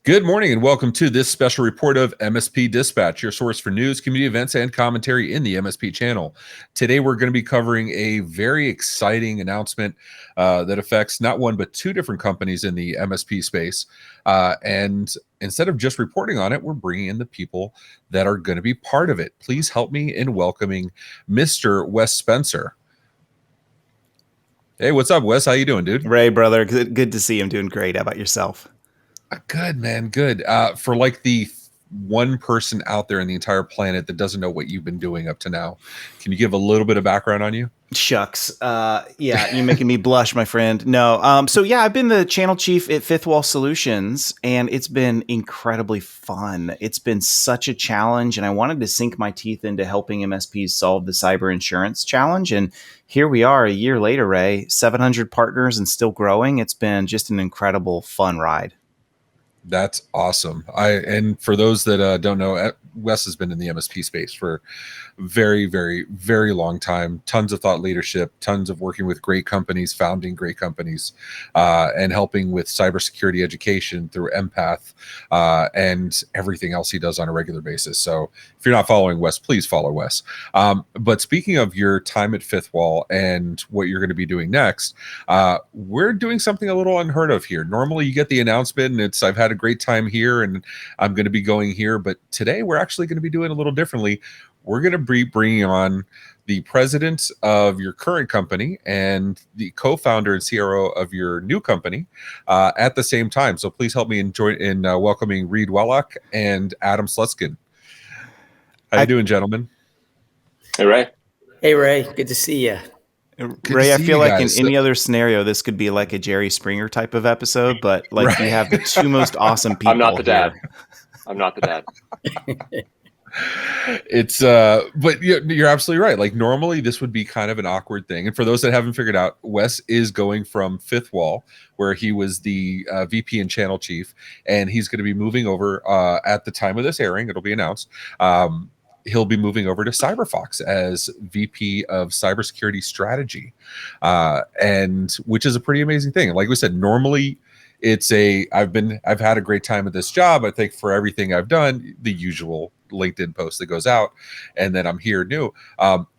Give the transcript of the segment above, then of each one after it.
Good morning and welcome to this special report of MSP Dispatch, your source for news, community events, and commentary in the MSP channel. Today, we're going to be covering a very exciting announcement that affects not one, but two different companies in the MSP space. And instead of just reporting on it, we're bringing in the people that are going to be part of it. Please help me in welcoming Mr. Wes Spencer. Hey, what's up, Wes? How you doing, dude? Ray, brother, good to see you. I'm doing great. How about yourself? Good, man. Good. For like the one person out there in the entire planet that doesn't know what you've been doing up to now, can you give a little bit of background on you? Shucks. Yeah, you're making me blush, my friend. No. So yeah, I've been the channel chief at FifthWall Solutions, and it's been incredibly fun. It's been such a challenge, and I wanted to sink my teeth into helping MSPs solve the cyber insurance challenge. And here we are a year later, Ray, 700 partners and still growing. It's been just an incredible, fun ride. That's awesome. And for those that don't know, Wes has been in the MSP space for very, very, very long time. Tons of thought leadership, tons of working with great companies, founding great companies, and helping with cybersecurity education through Empath and everything else he does on a regular basis. So if you're not following Wes, please follow Wes. But speaking of your time at FifthWall and what you're going to be doing next, we're doing something a little unheard of here. Normally you get the announcement and I've had a great time here and I'm going to be going here. But today we're actually going to be doing a little differently. We're going to be bringing on the president of your current company and the co-founder and CRO of your new company at the same time. So please help me in welcoming Reid Wellock and Adam Slutskin. How you doing, gentlemen? Hey, Ray. Hey, Ray. Good to see you. Ray, I feel like in any other scenario, this could be like a Jerry Springer type of episode, but like right. You have the two most awesome people. I'm not the dad. I'm not the dad. It's but you're absolutely right. Like normally this would be kind of an awkward thing. And for those that haven't figured out, Wes is going from FifthWall, where he was the VP and channel chief, and he's going to be moving over at the time of this airing. It'll be announced. He'll be moving over to CyberFOX as VP of Cybersecurity Strategy, and which is a pretty amazing thing. Like we said, normally it's I've had a great time at this job. I think for everything I've done, the usual LinkedIn post that goes out, and then I'm here new.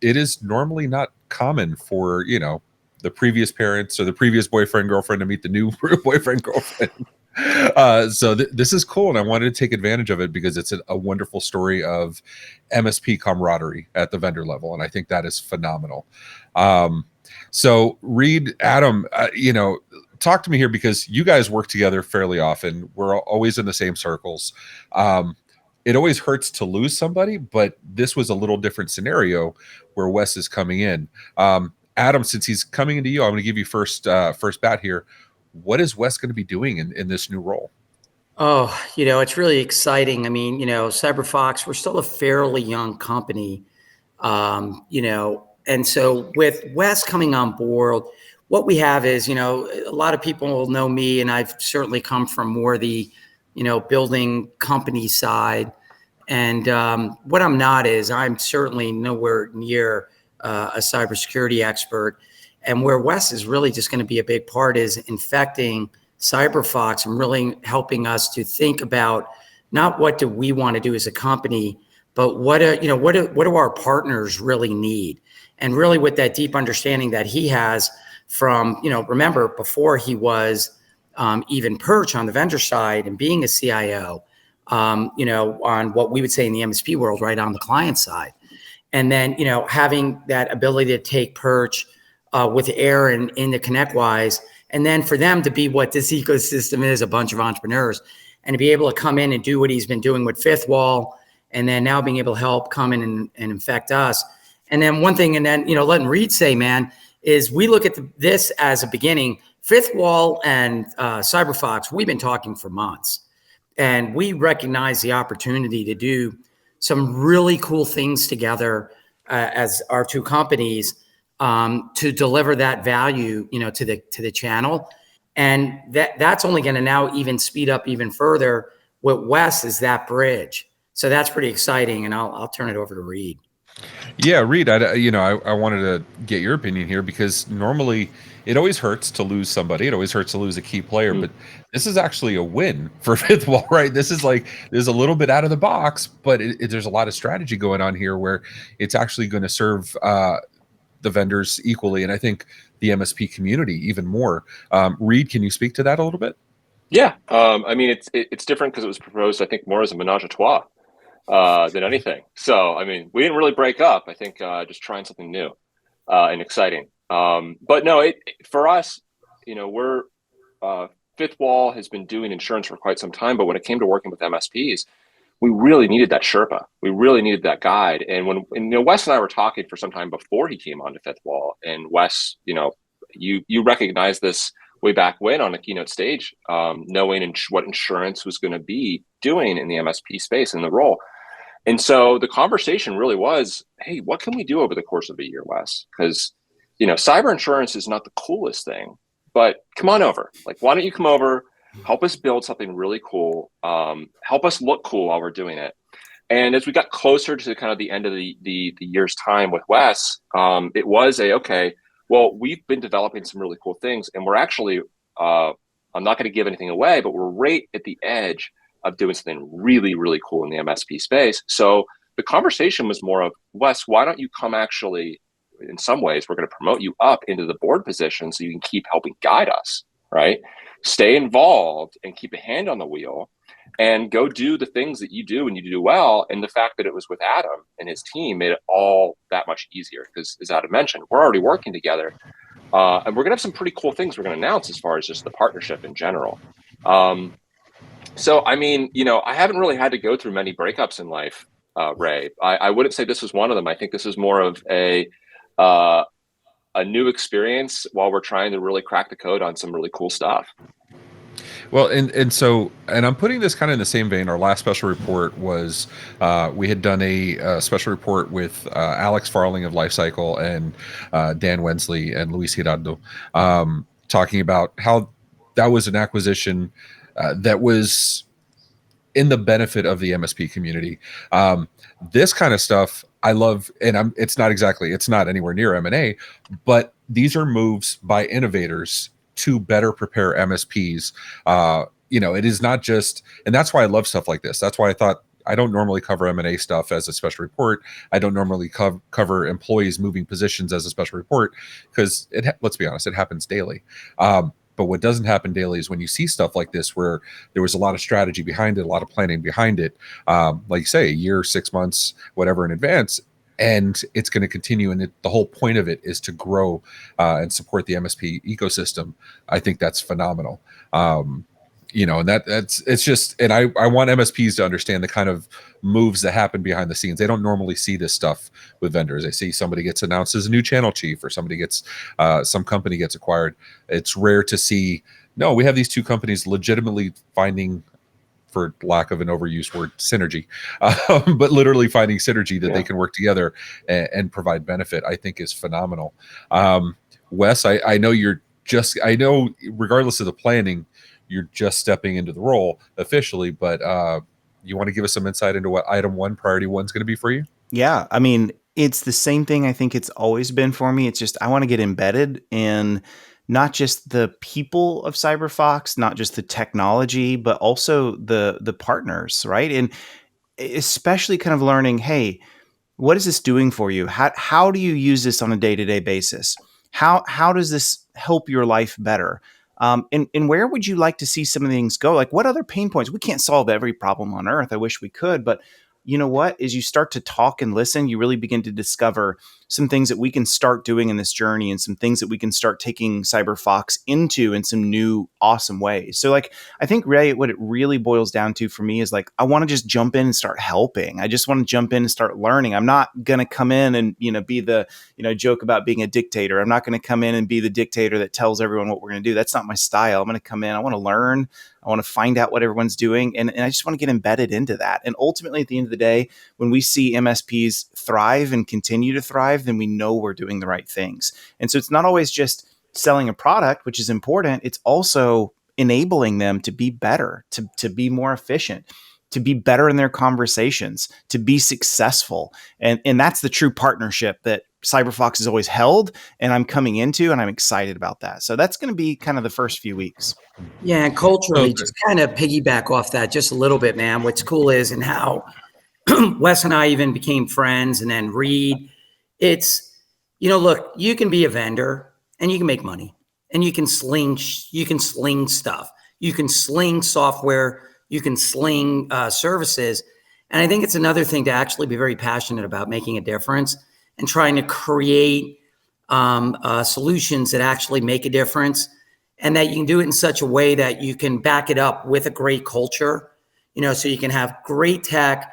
It is normally not common for the previous parents or the previous boyfriend girlfriend to meet the new boyfriend girlfriend. So this is cool, and I wanted to take advantage of it because it's a wonderful story of MSP camaraderie at the vendor level, and I think that is phenomenal. So Reid, Adam, talk to me here because you guys work together fairly often. We're always in the same circles. It always hurts to lose somebody, but this was a little different scenario where Wes is coming in. Adam, since he's coming into you, I'm going to give you first bat here. What is Wes going to be doing in this new role? Oh, it's really exciting. I mean, CyberFOX, we're still a fairly young company, and so with Wes coming on board, what we have is, a lot of people will know me, and I've certainly come from more the, building company side. And what I'm not is I'm certainly nowhere near a cybersecurity expert. And where Wes is really just going to be a big part is infecting CyberFOX and really helping us to think about not what do we want to do as a company, but what do our partners really need? And really with that deep understanding that he has from, remember before he was even Perch on the vendor side and being a CIO, on what we would say in the MSP world, right on the client side. And then, having that ability to take Perch with Air and into ConnectWise, and then for them to be what this ecosystem is, a bunch of entrepreneurs, and to be able to come in and do what he's been doing with FifthWall, and then now being able to help come in and infect us. And then one thing, and then, letting Reid say, man, is we look at this as a beginning. FifthWall and CyberFOX, we've been talking for months, and we recognize the opportunity to do some really cool things together as our two companies to deliver that value, to the channel. And that's only going to now even speed up even further. What Wes is that bridge. So that's pretty exciting. And I'll turn it over to Reid. Yeah, Reid, I wanted to get your opinion here because normally it always hurts to lose somebody. It always hurts to lose a key player, Mm. but this is actually a win for FifthWall, right? This is a little bit out of the box, but there's a lot of strategy going on here where it's actually going to serve the vendors equally, and I think the MSP community even more. Reid, can you speak to that a little bit? Yeah, I mean, it's different because it was proposed, I think, more as a menage a trois than anything. So, I mean, we didn't really break up. I think just trying something new and exciting. But no, for us, we're Fifth Wall has been doing insurance for quite some time, but when it came to working with MSPs, we really needed that Sherpa. We really needed that guide. And Wes and I were talking for some time before he came on to Fifth Wall, and Wes, you recognize this way back when on a keynote stage, knowing what insurance was going to be doing in the MSP space in the role. And so the conversation really was, hey, what can we do over the course of a year, Wes? Because, cyber insurance is not the coolest thing, but come on over. Like, why don't you come over, help us build something really cool, help us look cool while we're doing it. And as we got closer to kind of the end of the year's time with Wes, it was okay, well, we've been developing some really cool things, and we're actually, I'm not going to give anything away, but we're right at the edge of doing something really, really cool in the MSP space. So the conversation was more of, Wes, why don't you come actually, in some ways, we're going to promote you up into the board position so you can keep helping guide us, right? Stay involved and keep a hand on the wheel and go do the things that you do and you do well. And the fact that it was with Adam and his team made it all that much easier because, as Adam mentioned, we're already working together. And we're going to have some pretty cool things we're going to announce as far as just the partnership in general. So, I mean, I haven't really had to go through many breakups in life, Ray. I wouldn't say this was one of them. I think this is more of a new experience while we're trying to really crack the code on some really cool stuff. Well, and I'm putting this kind of in the same vein. Our last special report was we had done a special report with Alex Farling of Lifecycle and Dan Wensley and Luis Girardo, talking about how that was an acquisition that was in the benefit of the MSP community. This kind of stuff I love, and it's not anywhere near M&A, but these are moves by innovators to better prepare MSPs. It is not just, and that's why I love stuff like this. That's why I thought I don't normally cover M&A stuff as a special report. I don't normally cover employees moving positions as a special report because let's be honest, it happens daily. But what doesn't happen daily is when you see stuff like this, where there was a lot of strategy behind it, a lot of planning behind it, like you say, a year, 6 months, whatever in advance, and it's going to continue. And the whole point of it is to grow and support the MSP ecosystem. I think that's phenomenal. And it's just, and I want MSPs to understand the kind of moves that happen behind the scenes. They don't normally see this stuff with vendors. They see somebody gets announced as a new channel chief, or somebody gets, some company gets acquired. It's rare to see, no, we have these two companies legitimately finding, for lack of an overused word, synergy, but literally finding synergy that they can work together and provide benefit, I think is phenomenal. Wes, I know regardless of the planning, you're just stepping into the role officially, but you want to give us some insight into what priority one is going to be for you? Yeah. I mean, it's the same thing I think it's always been for me. It's just, I want to get embedded in not just the people of CyberFOX, not just the technology, but also the partners, right? And especially kind of learning, hey, what is this doing for you? How do you use this on a day-to-day basis? How does this help your life better? And where would you like to see some of the things go? Like, what other pain points? We can't solve every problem on earth. I wish we could, but you know what? As you start to talk and listen, you really begin to discover some things that we can start doing in this journey, and some things that we can start taking CyberFOX into in some new, awesome ways. So like, I think Ray, what it really boils down to for me is like, I want to just jump in and start helping. I just want to jump in and start learning. I'm not going to come in and, be the, joke about being a dictator. I'm not going to come in and be the dictator that tells everyone what we're going to do. That's not my style. I'm going to come in. I want to learn. I want to find out what everyone's doing. And I just want to get embedded into that. And ultimately, at the end of the day, when we see MSPs thrive and continue to thrive, then we know we're doing the right things. And so it's not always just selling a product, which is important. It's also enabling them to be better, to be more efficient, to be better in their conversations, to be successful. And that's the true partnership that CyberFOX has always held, and I'm coming into, and I'm excited about that. So that's going to be kind of the first few weeks. Yeah, and culturally, just kind of piggyback off that just a little bit, man. What's cool is, and how Wes and I even became friends, and then Reid, it's, look, you can be a vendor and you can make money, and you can sling stuff, you can sling software, you can sling services. And I think it's another thing to actually be very passionate about making a difference and trying to create solutions that actually make a difference, and that you can do it in such a way that you can back it up with a great culture, so you can have great tech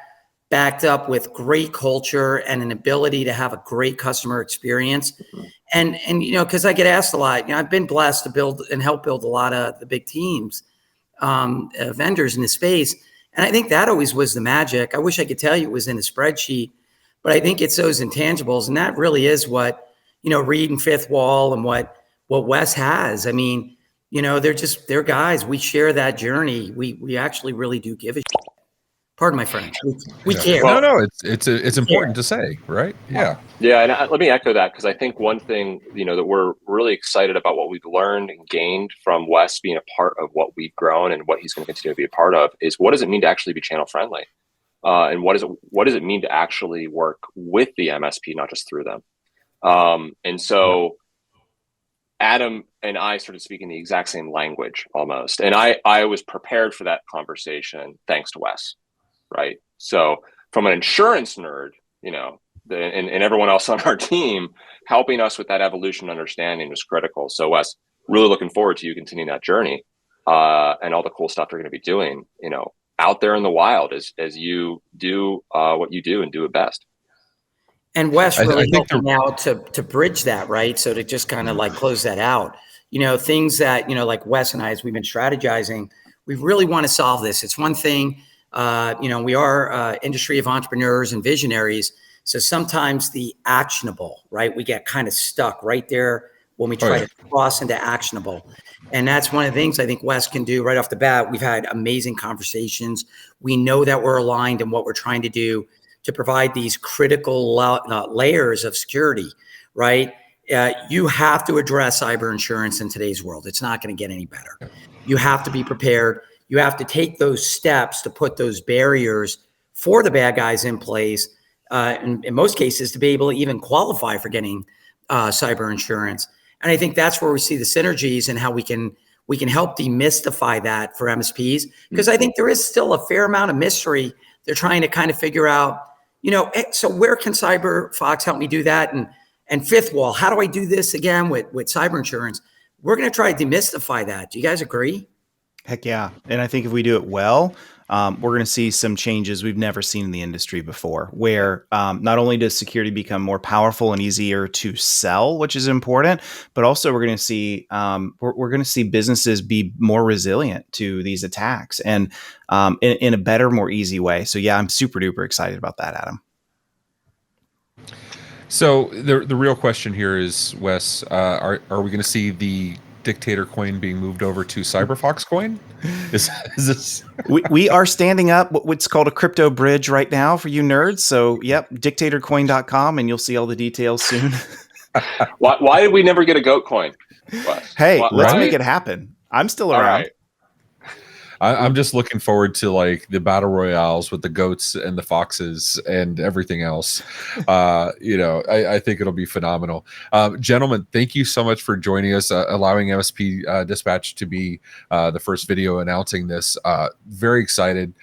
backed up with great culture and an ability to have a great customer experience. And because I get asked a lot, I've been blessed to build and help build a lot of the big teams, vendors in the space. And I think that always was the magic. I wish I could tell you it was in a spreadsheet, but I think it's those intangibles. And that really is what, Reid and FifthWall and what Wes has. I mean, they're guys. We share that journey. We actually really do give a shit. Pardon my French. We care. No, it's important to say, right? Yeah. Yeah, and let me echo that, because I think one thing, that we're really excited about what we've learned and gained from Wes being a part of what we've grown and what he's going to continue to be a part of is, what does it mean to actually be channel friendly? And what does it mean to actually work with the MSP, not just through them? And so Adam and I started speaking the exact same language almost. And I was prepared for that conversation thanks to Wes, right? So from an insurance nerd, and everyone else on our team, helping us with that evolution understanding was critical. So Wes, really looking forward to you continuing that journey and all the cool stuff you're going to be doing, out there in the wild as you do what you do and do it best. And Wes really helped me out to bridge that, right? So to just kind of like close that out, things that, like Wes and I, as we've been strategizing, we really want to solve this. It's one thing, we are industry of entrepreneurs and visionaries. So sometimes the actionable, right? We get kind of stuck right there when we try to cross into actionable. And that's one of the things I think Wes can do right off the bat. We've had amazing conversations. We know that we're aligned in what we're trying to do to provide these critical layers of security, right? You have to address cyber insurance in today's world. It's not going to get any better. You have to be prepared. You have to take those steps to put those barriers for the bad guys in place, in most cases, to be able to even qualify for getting cyber insurance. And I think that's where we see the synergies and how we can help demystify that for MSPs, because I think there is still a fair amount of mystery. They're trying to kind of figure out, so where can CyberFOX help me do that? And FifthWall, how do I do this again with cyber insurance? We're going to try to demystify that. Do you guys agree? Heck yeah. And I think if we do it well, we're going to see some changes we've never seen in the industry before, where not only does security become more powerful and easier to sell, which is important, but also we're going to see businesses be more resilient to these attacks and in a better, more easy way. So yeah, I'm super duper excited about that, Adam. So the real question here is, Wes, are we going to see the Dictator coin being moved over to CyberFOX coin? Is this? we are standing up what's called a crypto bridge right now for you nerds. So yep, dictatorcoin.com, and you'll see all the details soon. Why did we never get a goat coin? Wes? Hey, let's make it happen. I'm still around. Right. I'm just looking forward to like the battle royales with the goats and the foxes and everything else. I think it'll be phenomenal. Gentlemen, thank you so much for joining us, allowing MSP Dispatch to be the first video announcing this. Very excited.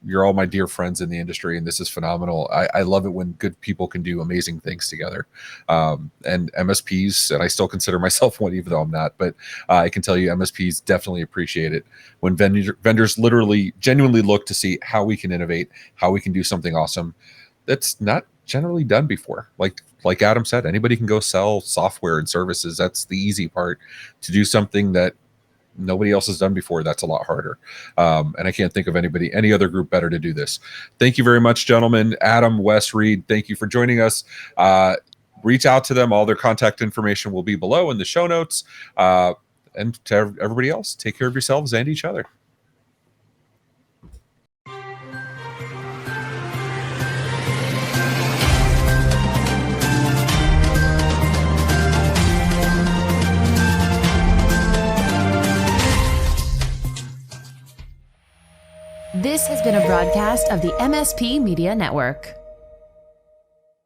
You're all my dear friends in the industry, and this is phenomenal. I love it when good people can do amazing things together. And MSPs, and I still consider myself one, even though I'm not, but I can tell you MSPs definitely appreciate it when vendors literally genuinely look to see how we can innovate, how we can do something awesome that's not generally done before. Like Adam said, anybody can go sell software and services. That's the easy part. To do something that nobody else has done before, that's a lot harder. And I can't think of any other group better to do this. Thank you very much, gentlemen. Adam, Wes, Reid, thank you for joining us. Reach out to them. All their contact information will be below in the show notes. And to everybody else, take care of yourselves and each other. This has been a broadcast of the MSP Media Network.